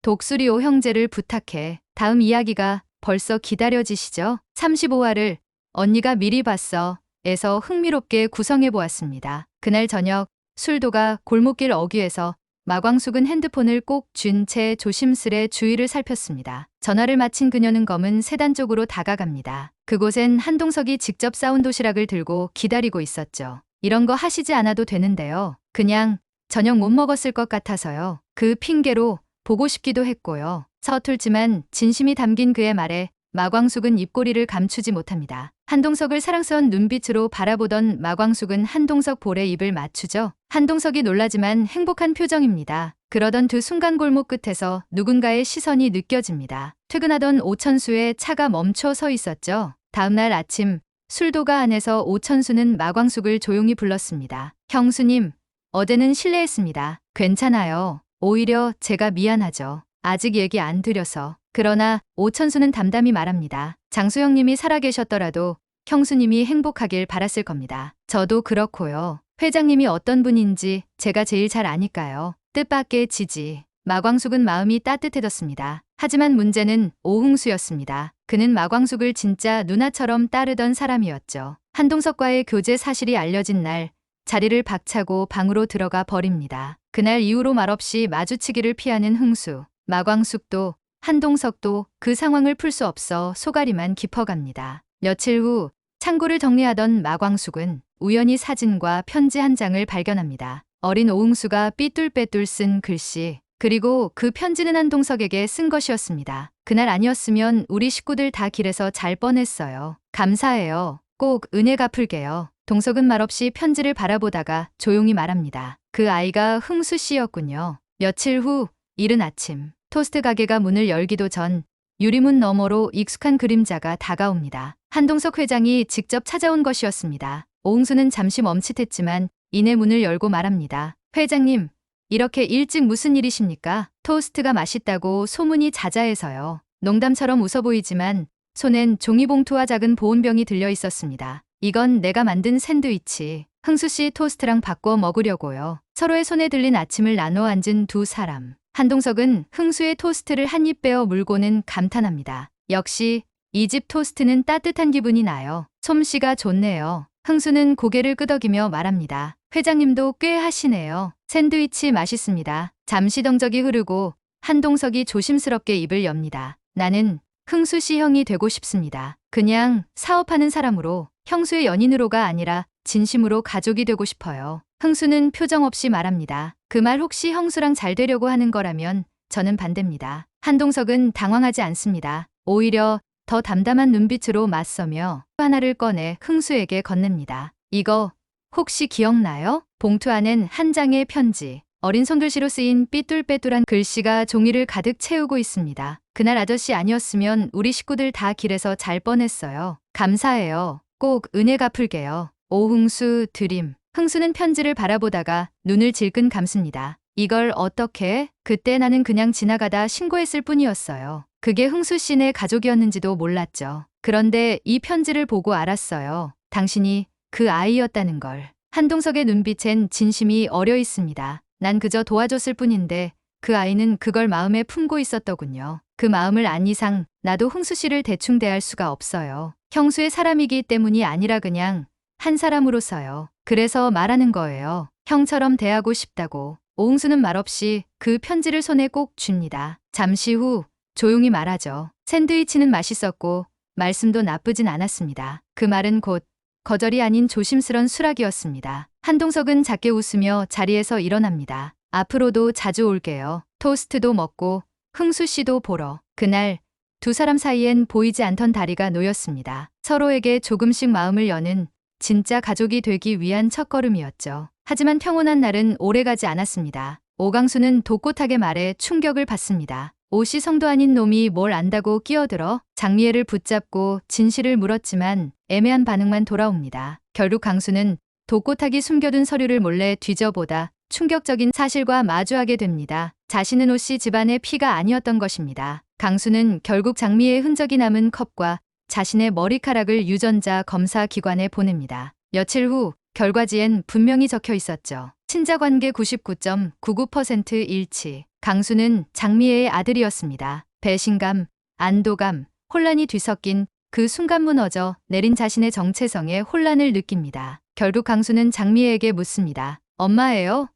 독수리오 형제를 부탁해. 다음 이야기가 벌써 기다려지시죠? 35화를 언니가 미리 봤어 에서 흥미롭게 구성해 보았습니다. 그날 저녁 술도가 골목길 어귀에서 마광숙은 핸드폰을 꼭 쥔 채 조심스레 주위를 살폈습니다. 전화를 마친 그녀는 검은 세단 쪽으로 다가갑니다. 그곳엔 한동석이 직접 싸운 도시락을 들고 기다리고 있었죠. 이런 거 하시지 않아도 되는데요. 그냥 저녁 못 먹었을 것 같아서요. 그 핑계로 보고 싶기도 했고요. 서툴지만 진심이 담긴 그의 말에 마광숙은 입꼬리를 감추지 못합니다. 한동석을 사랑스러운 눈빛으로 바라보던 마광숙은 한동석 볼에 입을 맞추죠. 한동석이 놀라지만 행복한 표정입니다. 그러던 두 순간 골목 끝에서 누군가의 시선이 느껴집니다. 퇴근하던 오천수의 차가 멈춰 서 있었죠. 다음날 아침 술도가 안에서 오천수는 마광숙을 조용히 불렀습니다. 형수님, 어제는 실례했습니다. 괜찮아요. 오히려 제가 미안하죠. 아직 얘기 안 드려서. 그러나 오천수는 담담히 말합니다. 장수형님이 살아계셨더라도 형수님이 행복하길 바랐을 겁니다. 저도 그렇고요. 회장님이 어떤 분인지 제가 제일 잘 아니까요. 뜻밖의 지지. 마광숙은 마음이 따뜻해졌습니다. 하지만 문제는 오흥수였습니다. 그는 마광숙을 진짜 누나처럼 따르던 사람이었죠. 한동석과의 교제 사실이 알려진 날 자리를 박차고 방으로 들어가 버립니다. 그날 이후로 말없이 마주치기를 피하는 흥수. 마광숙도 한동석도 그 상황을 풀 수 없어 소가리만 깊어갑니다. 며칠 후 창고를 정리하던 마광숙은 우연히 사진과 편지 한 장을 발견합니다. 어린 오흥수가 삐뚤빼뚤 쓴 글씨, 그리고 그 편지는 한동석에게 쓴 것이었습니다. 그날 아니었으면 우리 식구들 다 길에서 잘 뻔했어요. 감사해요. 꼭 은혜 갚을게요. 동석은 말없이 편지를 바라보다가 조용히 말합니다. 그 아이가 흥수 씨였군요. 며칠 후 이른 아침 토스트 가게가 문을 열기도 전 유리문 너머로 익숙한 그림자가 다가옵니다. 한동석 회장이 직접 찾아온 것이었습니다. 오흥수는 잠시 멈칫했지만 이내 문을 열고 말합니다. 회장님, 이렇게 일찍 무슨 일이십니까? 토스트가 맛있다고 소문이 자자해서요. 농담처럼 웃어 보이지만 손엔 종이봉투와 작은 보온병이 들려 있었습니다. 이건 내가 만든 샌드위치. 흥수 씨 토스트랑 바꿔 먹으려고요. 서로의 손에 들린 아침을 나눠 앉은 두 사람. 한동석은 흥수의 토스트를 한 입 빼어 물고는 감탄합니다. 역시 이 집 토스트는 따뜻한 기분이 나요. 솜씨가 좋네요. 흥수는 고개를 끄덕이며 말합니다. 회장님도 꽤 하시네요. 샌드위치 맛있습니다. 잠시 정적이 흐르고 한동석이 조심스럽게 입을 엽니다. 나는 흥수 씨 형이 되고 싶습니다. 그냥 사업하는 사람으로, 형수의 연인으로가 아니라 진심으로 가족이 되고 싶어요. 흥수는 표정 없이 말합니다. 그 말 혹시 형수랑 잘 되려고 하는 거라면 저는 반대입니다. 한동석은 당황하지 않습니다. 오히려 더 담담한 눈빛으로 맞서며 하나를 꺼내 흥수에게 건넵니다. 이거 혹시 기억나요? 봉투 안엔 한 장의 편지. 어린 손글씨로 쓰인 삐뚤빼뚤한 글씨가 종이를 가득 채우고 있습니다. 그날 아저씨 아니었으면 우리 식구들 다 길에서 잘 뻔했어요. 감사해요. 꼭 은혜 갚을게요. 오흥수 드림. 흥수는 편지를 바라보다가 눈을 질끈 감습니다. 이걸 어떻게? 그때 나는 그냥 지나가다 신고했을 뿐이었어요. 그게 흥수 씨네 가족이었는지도 몰랐죠. 그런데 이 편지를 보고 알았어요. 당신이 그 아이였다는 걸. 한동석의 눈빛엔 진심이 어려 있습니다. 난 그저 도와줬을 뿐인데 그 아이는 그걸 마음에 품고 있었더군요. 그 마음을 안 이상 나도 흥수 씨를 대충 대할 수가 없어요. 형수의 사람이기 때문이 아니라 그냥 한 사람으로서요. 그래서 말하는 거예요. 형처럼 대하고 싶다고. 오흥수는 말없이 그 편지를 손에 꼭 쥡니다. 잠시 후 조용히 말하죠. 샌드위치는 맛있었고 말씀도 나쁘진 않았습니다. 그 말은 곧 거절이 아닌 조심스런 수락이었습니다. 한동석은 작게 웃으며 자리에서 일어납니다. 앞으로도 자주 올게요. 토스트도 먹고 흥수 씨도 보러. 그날 두 사람 사이엔 보이지 않던 다리가 놓였습니다. 서로에게 조금씩 마음을 여는 진짜 가족이 되기 위한 첫걸음이었죠. 하지만 평온한 날은 오래가지 않았습니다. 오강수는 독고탁의 말에 충격을 받습니다. 옷이 성도 아닌 놈이 뭘 안다고 끼어들어? 장미애를 붙잡고 진실을 물었지만 애매한 반응만 돌아옵니다. 결국 강수는 독고탁이 숨겨둔 서류를 몰래 뒤져보다 충격적인 사실과 마주하게 됩니다. 자신은 옷이 집안의 피가 아니었던 것입니다. 강수는 결국 장미애의 흔적이 남은 컵과 자신의 머리카락을 유전자 검사 기관에 보냅니다. 며칠 후 결과지엔 분명히 적혀 있었죠. 친자관계 99.99% 일치. 강수는 장미애의 아들이었습니다. 배신감, 안도감, 혼란이 뒤섞인 그 순간 무너져 내린 자신의 정체성에 혼란을 느낍니다. 결국 강수는 장미애에게 묻습니다. 엄마예요?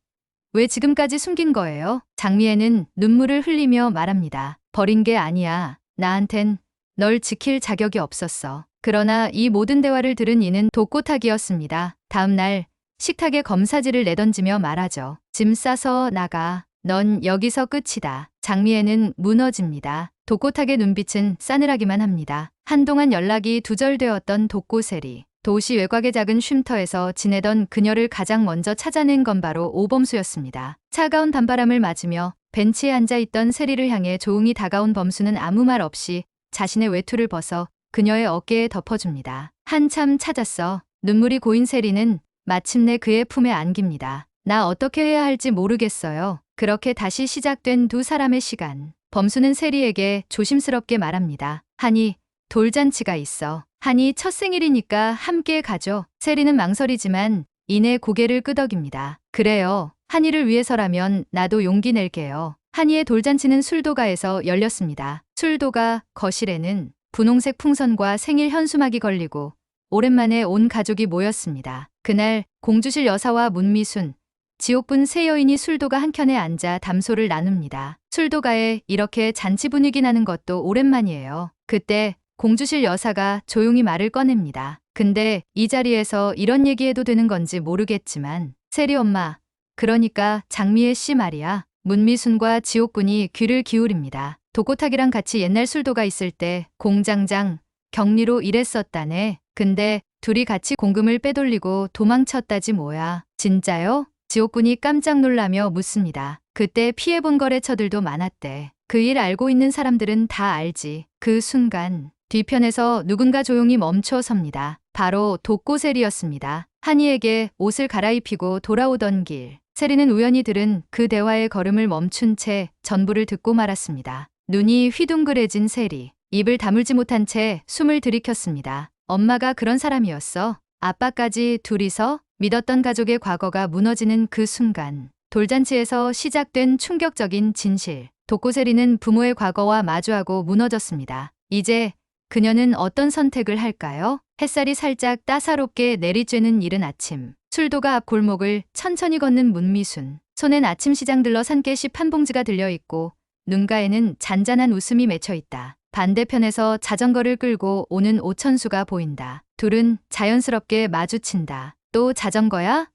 왜 지금까지 숨긴 거예요? 장미애는 눈물을 흘리며 말합니다. 버린 게 아니야. 나한텐 널 지킬 자격이 없었어. 그러나 이 모든 대화를 들은 이는 독고탁이었습니다. 다음 날 식탁에 검사지를 내던지며 말하죠. 짐 싸서 나가. 넌 여기서 끝이다. 장미애는 무너집니다. 독고탁의 눈빛은 싸늘하기만 합니다. 한동안 연락이 두절되었던 독고세리. 도시 외곽의 작은 쉼터에서 지내던 그녀를 가장 먼저 찾아낸 건 바로 오범수였습니다. 차가운 밤바람을 맞으며 벤치에 앉아있던 세리를 향해 조용히 다가온 범수는 아무 말 없이 자신의 외투를 벗어 그녀의 어깨에 덮어줍니다. 한참 찾았어. 눈물이 고인 세리는 마침내 그의 품에 안깁니다. 나 어떻게 해야 할지 모르겠어요. 그렇게 다시 시작된 두 사람의 시간. 범수는 세리에게 조심스럽게 말합니다. 하니 돌잔치가 있어. 하니 첫 생일이니까 함께 가죠. 세리는 망설이지만 이내 고개를 끄덕입니다. 그래요. 한이를 위해서라면 나도 용기 낼게요. 한이의 돌잔치는 술도가에서 열렸습니다. 술도가 거실에는 분홍색 풍선과 생일 현수막이 걸리고 오랜만에 온 가족이 모였습니다. 그날 공주실 여사와 문미순, 지옥분 세 여인이 술도가 한켠에 앉아 담소를 나눕니다. 술도가에 이렇게 잔치 분위기 나는 것도 오랜만이에요. 그때 공주실 여사가 조용히 말을 꺼냅니다. 근데 이 자리에서 이런 얘기해도 되는 건지 모르겠지만 세리 엄마, 그러니까 장미애 씨 말이야. 문미순과 지옥군이 귀를 기울입니다. 독고탁이랑 같이 옛날 술도가 있을 때 공장장 격리로 일했었다네. 근데 둘이 같이 공금을 빼돌리고 도망쳤다지 뭐야. 진짜요? 지옥군이 깜짝 놀라며 묻습니다. 그때 피해본 거래처들도 많았대. 그 일 알고 있는 사람들은 다 알지. 그 순간 뒤편에서 누군가 조용히 멈춰 섭니다. 바로 독고세리였습니다. 한이에게 옷을 갈아입히고 돌아오던 길. 세리는 우연히 들은 그 대화의 걸음을 멈춘 채 전부를 듣고 말았습니다. 눈이 휘둥그레진 세리. 입을 다물지 못한 채 숨을 들이켰습니다. 엄마가 그런 사람이었어. 아빠까지 둘이서 믿었던 가족의 과거가 무너지는 그 순간. 돌잔치에서 시작된 충격적인 진실. 독고세리는 부모의 과거와 마주하고 무너졌습니다. 이제 그녀는 어떤 선택을 할까요? 햇살이 살짝 따사롭게 내리쬐는 이른 아침. 술도가 앞 골목을 천천히 걷는 문미순. 손엔 아침 시장 들러 산 깨씹 한 봉지가 들려있고 눈가에는 잔잔한 웃음이 맺혀있다. 반대편에서 자전거를 끌고 오는 오천수가 보인다. 둘은 자연스럽게 마주친다. 또 자전거야?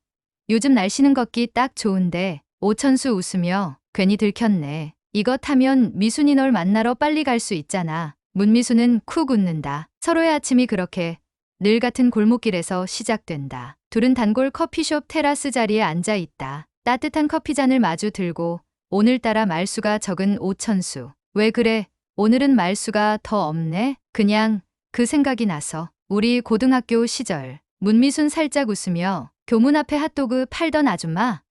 요즘 날씨는 걷기 딱 좋은데. 오천수 웃으며 괜히 들켰네. 이거 타면 미순이 널 만나러 빨리 갈 수 있잖아. 문미순은 쿡 웃는다. 서로의 아침이 그렇게 늘 같은 골목길에서 시작된다. 둘은 단골 커피숍 테라스 자리에 앉아 있다. 따뜻한 커피잔을 마주 들고 오늘따라 말수가 적은 오천수. 왜 그래? 오늘은 말수가 더 없네? 그냥 그 생각이 나서. 우리 고등학교 시절. 문미순 살짝 웃으며 교문 앞에 핫도그 팔던 아줌마?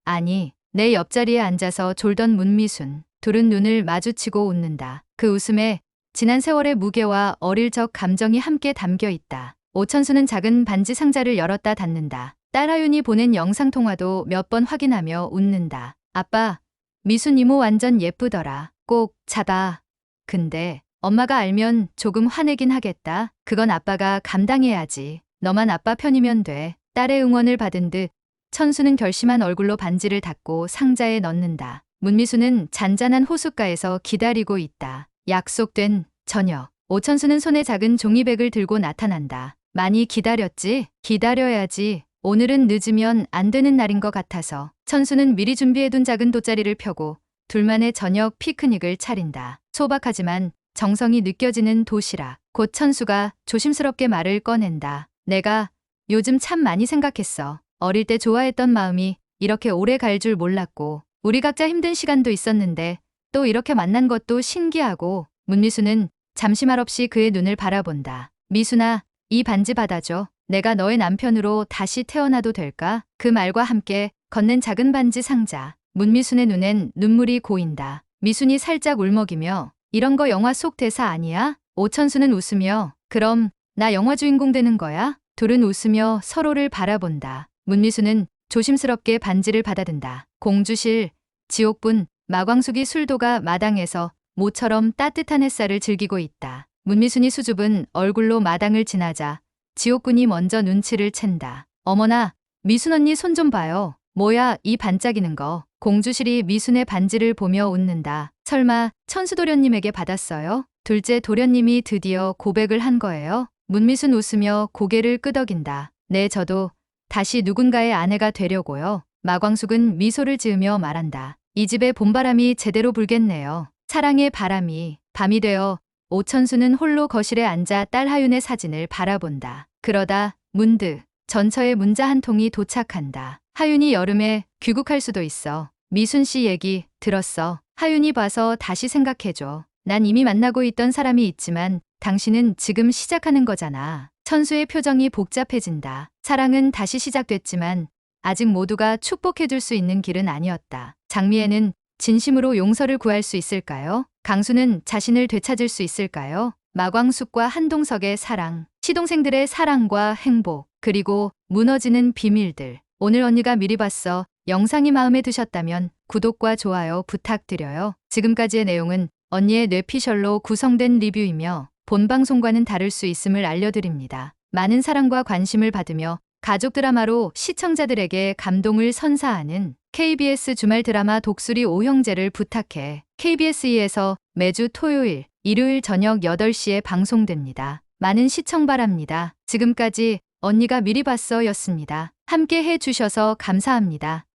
아니, 내 옆자리에 앉아서 졸던 문미순. 둘은 눈을 마주치고 웃는다. 그 웃음에 지난 세월의 무게와 어릴 적 감정이 함께 담겨 있다. 오천수는 작은 반지 상자를 열었다 닫는다. 딸 하윤이 보낸 영상통화도 몇 번 확인하며 웃는다. 아빠, 미순 이모 완전 예쁘더라. 꼭 잡아. 근데 엄마가 알면 조금 화내긴 하겠다. 그건 아빠가 감당해야지. 너만 아빠 편이면 돼. 딸의 응원을 받은 듯 천수는 결심한 얼굴로 반지를 닫고 상자에 넣는다. 문미수는 잔잔한 호숫가에서 기다리고 있다. 약속된 저녁. 오천수는 손에 작은 종이백을 들고 나타난다. 많이 기다렸지? 기다려야지. 오늘은 늦으면 안 되는 날인 것 같아서. 천수는 미리 준비해둔 작은 돗자리를 펴고 둘만의 저녁 피크닉을 차린다. 소박하지만 정성이 느껴지는 도시락. 곧 천수가 조심스럽게 말을 꺼낸다. 내가 요즘 참 많이 생각했어. 어릴 때 좋아했던 마음이 이렇게 오래 갈 줄 몰랐고 우리 각자 힘든 시간도 있었는데 또 이렇게 만난 것도 신기하고. 문미수는 잠시 말 없이 그의 눈을 바라본다. 미순아, 이 반지 받아줘. 내가 너의 남편으로 다시 태어나도 될까? 그 말과 함께 건넨 작은 반지 상자. 문미순의 눈엔 눈물이 고인다. 미순이 살짝 울먹이며 이런 거 영화 속 대사 아니야? 오천수는 웃으며 그럼 나 영화 주인공 되는 거야? 둘은 웃으며 서로를 바라본다. 문미수는 조심스럽게 반지를 받아든다. 공주실, 지옥분, 마광숙이 술도가 마당에서 모처럼 따뜻한 햇살을 즐기고 있다. 문미순이 수줍은 얼굴로 마당을 지나자 지옥군이 먼저 눈치를 챈다. 어머나, 미순 언니 손 좀 봐요. 뭐야, 이 반짝이는 거. 공주실이 미순의 반지를 보며 웃는다. 설마 천수도련님에게 받았어요? 둘째 도련님이 드디어 고백을 한 거예요? 문미순 웃으며 고개를 끄덕인다. 네, 저도 다시 누군가의 아내가 되려고요. 마광숙은 미소를 지으며 말한다. 이 집에 봄바람이 제대로 불겠네요. 사랑의 바람이. 밤이 되어 오천수는 홀로 거실에 앉아 딸 하윤의 사진을 바라본다. 그러다 문득 전처의 문자 한 통이 도착한다. 하윤이 여름에 귀국할 수도 있어. 미순 씨 얘기 들었어. 하윤이 봐서 다시 생각해줘. 난 이미 만나고 있던 사람이 있지만 당신은 지금 시작하는 거잖아. 천수의 표정이 복잡해진다. 사랑은 다시 시작됐지만 아직 모두가 축복해줄 수 있는 길은 아니었다. 장미애는 진심으로 용서를 구할 수 있을까요? 강수는 자신을 되찾을 수 있을까요? 마광숙과 한동석의 사랑, 시동생들의 사랑과 행복, 그리고 무너지는 비밀들. 오늘 언니가 미리 봤어. 영상이 마음에 드셨다면 구독과 좋아요 부탁드려요. 지금까지의 내용은 언니의 뇌피셜로 구성된 리뷰이며 본 방송과는 다를 수 있음을 알려드립니다. 많은 사랑과 관심을 받으며 가족 드라마로 시청자들에게 감동을 선사하는 KBS 주말 드라마 독수리 오형제를 부탁해 KBS2에서 매주 토요일, 일요일 저녁 8시에 방송됩니다. 많은 시청 바랍니다. 지금까지 언니가 미리 봤어 였습니다. 함께 해주셔서 감사합니다.